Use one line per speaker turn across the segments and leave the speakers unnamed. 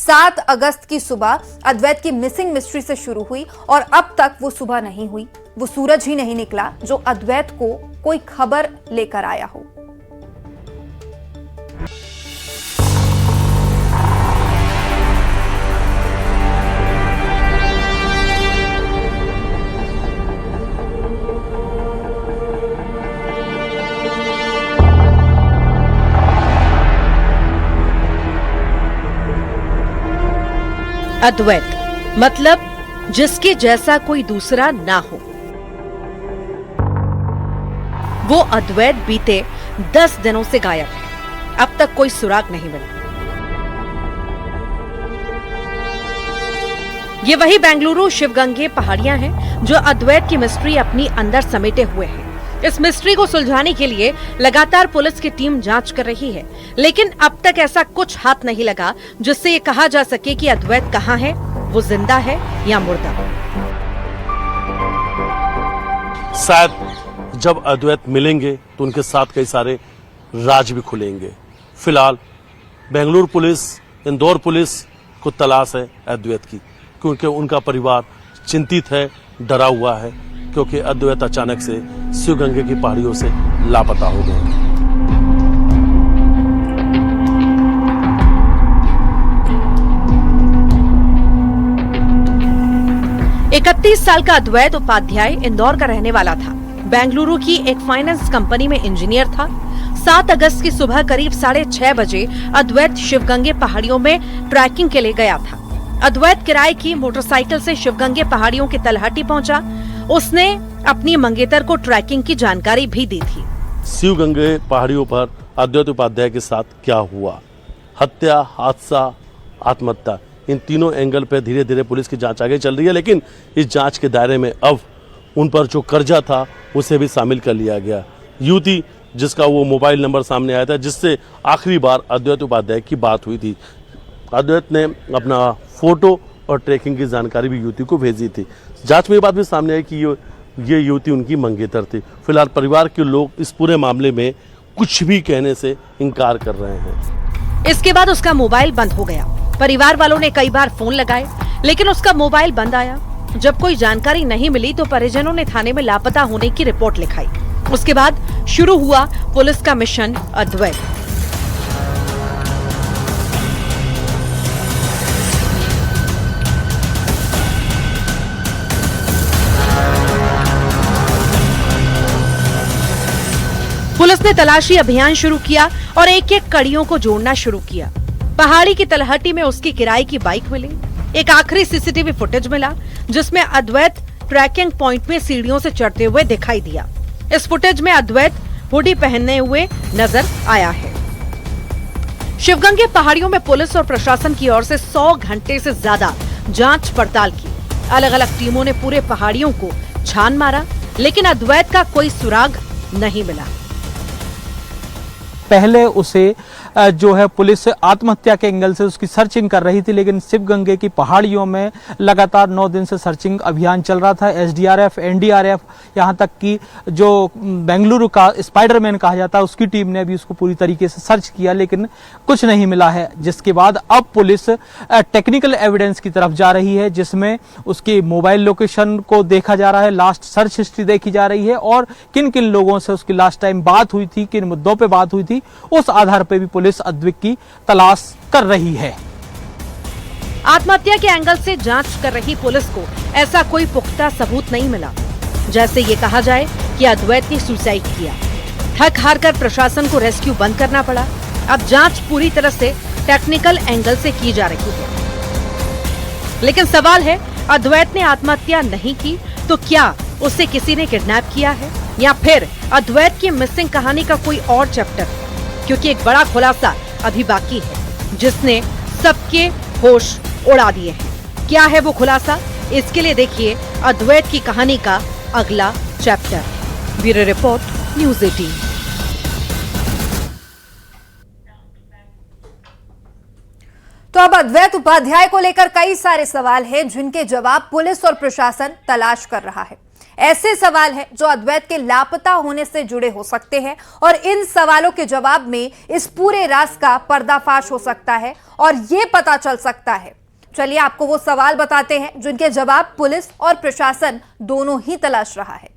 7 अगस्त की सुबह अद्वैत की मिसिंग मिस्ट्री से शुरू हुई और अब तक वो सुबह नहीं हुई, वो सूरज ही नहीं निकला जो अद्वैत को कोई खबर लेकर आया हो।
अद्वैत मतलब जिसके जैसा कोई दूसरा ना हो। वो अद्वैत बीते 10 दिनों से गायब है। अब तक कोई सुराग नहीं मिला। ये वही बेंगलुरु शिवगंगे पहाड़ियां हैं जो अद्वैत की मिस्ट्री अपनी अंदर समेटे हुए हैं। इस मिस्ट्री को सुलझाने के लिए लगातार पुलिस की टीम जांच कर रही है, लेकिन अब तक ऐसा कुछ हाथ नहीं लगा जिससे ये कहा जा सके कि अद्वैत कहाँ है, वो जिंदा है या मुर्दा।
शायद जब अद्वैत मिलेंगे तो उनके साथ कई सारे राज भी खुलेंगे। फिलहाल बेंगलुरु पुलिस, इंदौर पुलिस को तलाश है अद्वैत की, क्योंकि उनका परिवार चिंतित है, डरा हुआ है, क्योंकि अद्वैत अचानक से शिवगंगे की पहाड़ियों से लापता हो गए।
31 साल का अद्वैत उपाध्याय इंदौर का रहने वाला था। बेंगलुरु की एक फाइनेंस कंपनी में इंजीनियर था। 7 अगस्त की सुबह करीब 6:30 बजे अद्वैत शिवगंगे पहाड़ियों में ट्रैकिंग के लिए गया था। अद्वैत किराए की मोटरसाइकिल से शिवगंगे पहाड़ियों की तलहटी पहुंचा। उसने अपनी मंगेतर को ट्रैकिंग की जानकारी भी दी थी।
शिवगंगे पहाड़ियों पर अद्वैत उपाध्याय के साथ क्या हुआ, हत्या, हादसा, आत्महत्या, इन तीनों एंगल पे धीरे धीरे पुलिस की जांच आगे चल रही है। लेकिन इस जांच के दायरे में अब उन पर जो कर्जा था उसे भी शामिल कर लिया गया। युवती जिसका वो मोबाइल नंबर सामने आया था, जिससे आखिरी बार अद्वैत उपाध्याय की बात हुई थी, अद्वैत ने अपना फोटो और ट्रैकिंग की जानकारी भी युवती को भेजी थी। जांच में ये बात भी सामने आई कि ये युवती उनकी मंगेतर थी। फिलहाल परिवार के लोग इस पूरे मामले में कुछ भी कहने से इनकार कर रहे हैं।
इसके बाद उसका मोबाइल बंद हो गया। परिवार वालों ने कई बार फोन लगाए, लेकिन उसका मोबाइल बंद आया। जब कोई जानकारी नहीं मिली तो परिजनों ने थाने में लापता होने की रिपोर्ट लिखाई। उसके बाद शुरू हुआ पुलिस का मिशन अद्वैत। पुलिस ने तलाशी अभियान शुरू किया और एक-एक कड़ियों को जोड़ना शुरू किया। पहाड़ी की तलहटी में उसकी किराए की बाइक मिली। एक आखिरी सीसीटीवी फुटेज मिला जिसमें अद्वैत ट्रैकिंग पॉइंट में सीढ़ियों से चढ़ते हुए दिखाई दिया। इस फुटेज में अद्वैत हुडी पहने हुए नजर आया है। शिवगंगे पहाड़ियों में पुलिस और प्रशासन की ओर से 100 घंटे से ज्यादा जांच पड़ताल की। अलग अलग टीमों ने पूरे पहाड़ियों को छान मारा, लेकिन अद्वैत का कोई सुराग नहीं मिला।
पहले उसे जो है पुलिस आत्महत्या के एंगल से उसकी सर्चिंग कर रही थी, लेकिन शिवगंगे की पहाड़ियों में लगातार 9 दिन से सर्चिंग अभियान चल रहा था। एसडीआरएफ, एनडीआरएफ, यहाँ तक कि जो बेंगलुरु का स्पाइडरमैन कहा जाता है उसकी टीम ने भी उसको पूरी तरीके से सर्च किया, लेकिन कुछ नहीं मिला है। जिसके बाद अब पुलिस टेक्निकल एविडेंस की तरफ जा रही है, जिसमें उसकी मोबाइल लोकेशन को देखा जा रहा है, लास्ट सर्च हिस्ट्री देखी जा रही है और किन किन लोगों से उसकी लास्ट टाइम बात हुई थी, किन मुद्दों पर बात हुई थी, उस आधार पर भी पुलिस अद्वैत की तलाश कर रही है।
आत्महत्या के एंगल से जांच कर रही पुलिस को ऐसा कोई पुख्ता सबूत नहीं मिला जैसे ये कहा जाए कि अद्वैत ने सुसाइड किया। थक हार कर प्रशासन को रेस्क्यू बंद करना पड़ा। अब जांच पूरी तरह से टेक्निकल एंगल से की जा रही है। लेकिन सवाल है, अद्वैत ने आत्महत्या नहीं की तो क्या उसे किसी ने किडनैप किया है, या फिर अद्वैत की मिसिंग कहानी का कोई और चैप्टर? क्योंकि एक बड़ा खुलासा अभी बाकी है जिसने सबके होश उड़ा दिए हैं। क्या है वो खुलासा? इसके लिए देखिए अद्वैत की कहानी का अगला चैप्टर। Bureau report, news 18।
तो अब अद्वैत उपाध्याय को लेकर कई सारे सवाल हैं जिनके जवाब पुलिस और प्रशासन तलाश कर रहा है। ऐसे सवाल हैं जो अद्वैत के लापता होने से जुड़े हो सकते हैं और इन सवालों के जवाब में इस पूरे राज का पर्दाफाश हो सकता है और यह पता चल सकता है। चलिए आपको वो सवाल बताते हैं जिनके जवाब पुलिस और प्रशासन दोनों ही तलाश रहा है।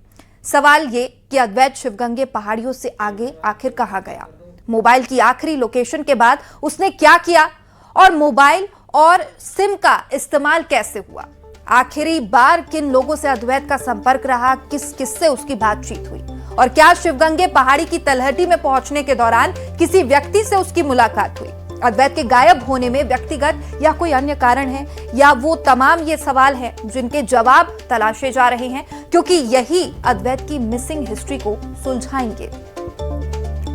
सवाल ये कि अद्वैत शिवगंगे पहाड़ियों से आगे आखिर कहां गया, मोबाइल की आखिरी लोकेशन के बाद उसने क्या किया और मोबाइल और सिम का इस्तेमाल कैसे हुआ, आखिरी बार किन लोगों से अद्वैत का संपर्क रहा, किस किससे उसकी बातचीत हुई और क्या शिवगंगे पहाड़ी की तलहटी में पहुंचने के दौरान किसी व्यक्ति से उसकी मुलाकात हुई। अद्वैत के गायब होने में व्यक्तिगत या कोई अन्य कारण है या वो तमाम ये सवाल हैं जिनके जवाब तलाशे जा रहे हैं, क्योंकि यही अद्वैत की मिसिंग हिस्ट्री को सुलझाएंगे।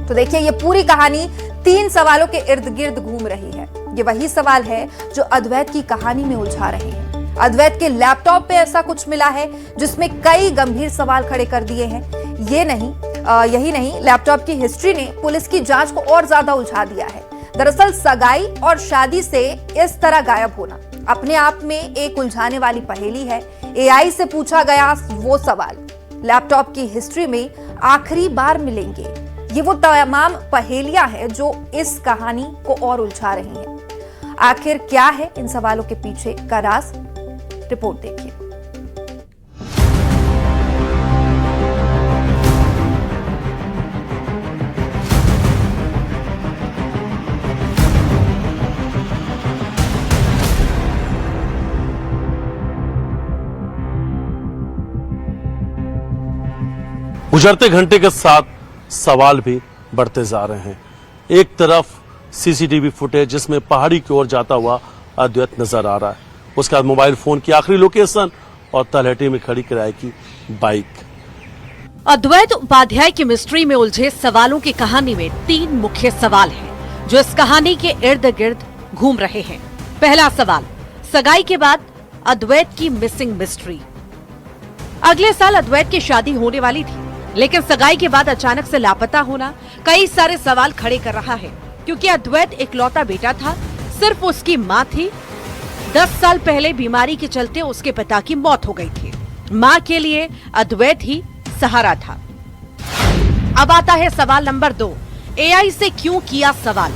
तो देखिए ये पूरी कहानी 3 सवालों के इर्द गिर्द घूम रही है। ये वही सवाल है जो अद्वैत की कहानी में उलझा रहे हैं। अद्वैत के लैपटॉप पे ऐसा कुछ मिला है जिसमें कई गंभीर सवाल खड़े कर दिए हैं। यही नहीं, लैपटॉप की हिस्ट्री ने पुलिस की जांच को और ज्यादा उलझा दिया है। दरअसल सगाई और शादी से इस तरह गायब होना अपने आप में एक उलझाने वाली पहेली है। एआई से पूछा गया वो सवाल, लैपटॉप की हिस्ट्री में आखिरी बार मिलेंगे, ये वो तमाम पहेलियां हैं जो इस कहानी को और उलझा रही हैं। आखिर क्या है इन सवालों के पीछे का राज, रिपोर्ट देखिए।
गुजरते घंटे के साथ सवाल भी बढ़ते जा रहे हैं। एक तरफ सीसीटीवी फुटेज जिसमें पहाड़ी की ओर जाता हुआ अद्वैत नजर आ रहा है, उसके बाद मोबाइल फोन की आखिरी लोकेशन और तलहटी में खड़ी किराए की बाइक।
अद्वैत उपाध्याय की मिस्ट्री में उलझे सवालों की कहानी में 3 मुख्य सवाल हैं जो इस कहानी के इर्द गिर्द घूम रहे हैं। पहला सवाल, सगाई के बाद अद्वैत की मिसिंग मिस्ट्री। अगले साल अद्वैत की शादी होने वाली थी, लेकिन सगाई के बाद अचानक से लापता होना कई सारे सवाल खड़े कर रहा है, क्योंकि अद्वैत इकलौता बेटा था, सिर्फ उसकी मां थी। 10 साल पहले बीमारी के चलते उसके पिता की मौत हो गई थी। मां के लिए अद्वैत ही सहारा था। अब आता है सवाल नंबर 2, एआई से क्यों किया सवाल,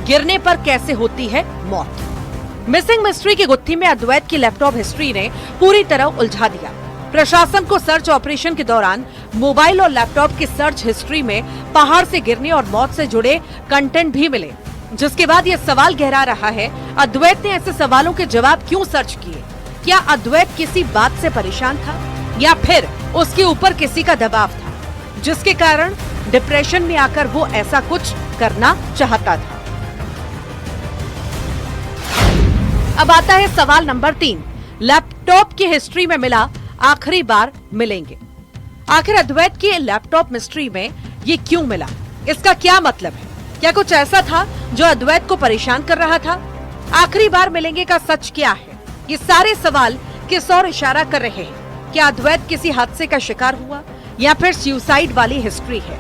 गिरने पर कैसे होती है मौत। मिसिंग मिस्ट्री की गुत्थी में अद्वैत की लैपटॉप हिस्ट्री ने पूरी तरह उलझा दिया। प्रशासन को सर्च ऑपरेशन के दौरान मोबाइल और लैपटॉप की सर्च हिस्ट्री में पहाड़ से गिरने और मौत से जुड़े कंटेंट भी मिले, जिसके बाद यह सवाल गहरा रहा है, अद्वैत ने ऐसे सवालों के जवाब क्यों सर्च किए। क्या अद्वैत किसी बात से परेशान था या फिर उसके ऊपर किसी का दबाव था, जिसके कारण डिप्रेशन में आकर वो ऐसा कुछ करना चाहता था। अब आता है सवाल नंबर 3, लैपटॉप की हिस्ट्री में मिला आखिरी बार मिलेंगे। आखिर अद्वैत की लैपटॉप मिस्ट्री में ये क्यों मिला, इसका क्या मतलब है? क्या कुछ ऐसा था जो अद्वैत को परेशान कर रहा था? आखिरी बार मिलेंगे का सच क्या है? ये सारे सवाल किस ओर इशारा कर रहे हैं? क्या अद्वैत किसी हादसे का शिकार हुआ या फिर सुसाइड वाली हिस्ट्री है?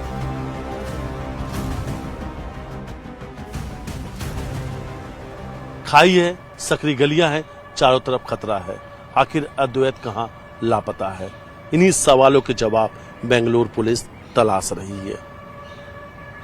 खाई है, सकरी गलियां हैं, चारों तरफ खतरा है। आखिर अद्वैत कहां लापता है? इन्हीं सवालों के जवाब बेंगलुरु पुलिस तलाश रही है।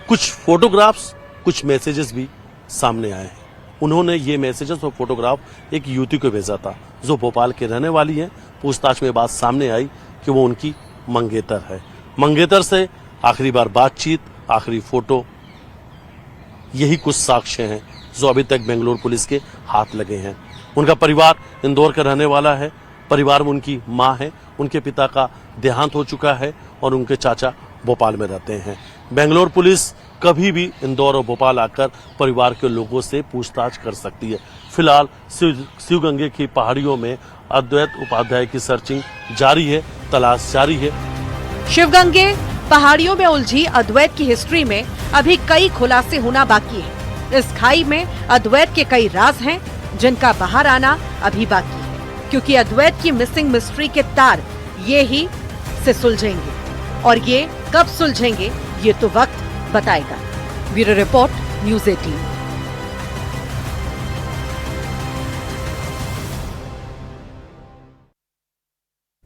कुछ फोटोग्राफ्स, कुछ मैसेजेस भी सामने आए हैं। उन्होंने ये मैसेजेस और फोटोग्राफ एक युवती को भेजा था जो भोपाल के रहने वाली है। पूछताछ में बात सामने आई कि वो उनकी मंगेतर है। मंगेतर से आखिरी बार बातचीत, आखिरी फोटो, यही कुछ साक्ष्य हैं जो अभी तक बेंगलुरु पुलिस के हाथ लगे हैं। उनका परिवार इंदौर का रहने वाला है। परिवार में उनकी मां है, उनके पिता का देहांत हो चुका है और उनके चाचा भोपाल में रहते हैं। बेंगलुरु पुलिस कभी भी इंदौर और भोपाल आकर परिवार के लोगों से पूछताछ कर सकती है। फिलहाल शिवगंगे की पहाड़ियों में अद्वैत उपाध्याय की सर्चिंग जारी है, तलाश जारी है।
शिवगंगे पहाड़ियों में उलझी अद्वैत की हिस्ट्री में अभी कई खुलासे होना बाकी है। इस खाई में अद्वैत के कई राज हैं जिनका बाहर आना अभी बाकी है, क्योंकि अद्वैत की मिसिंग मिस्ट्री के तार ये ही से सुलझेंगे, और ये कब सुलझेंगे ये तो वक्त बताएगा। Bureau report, news 18।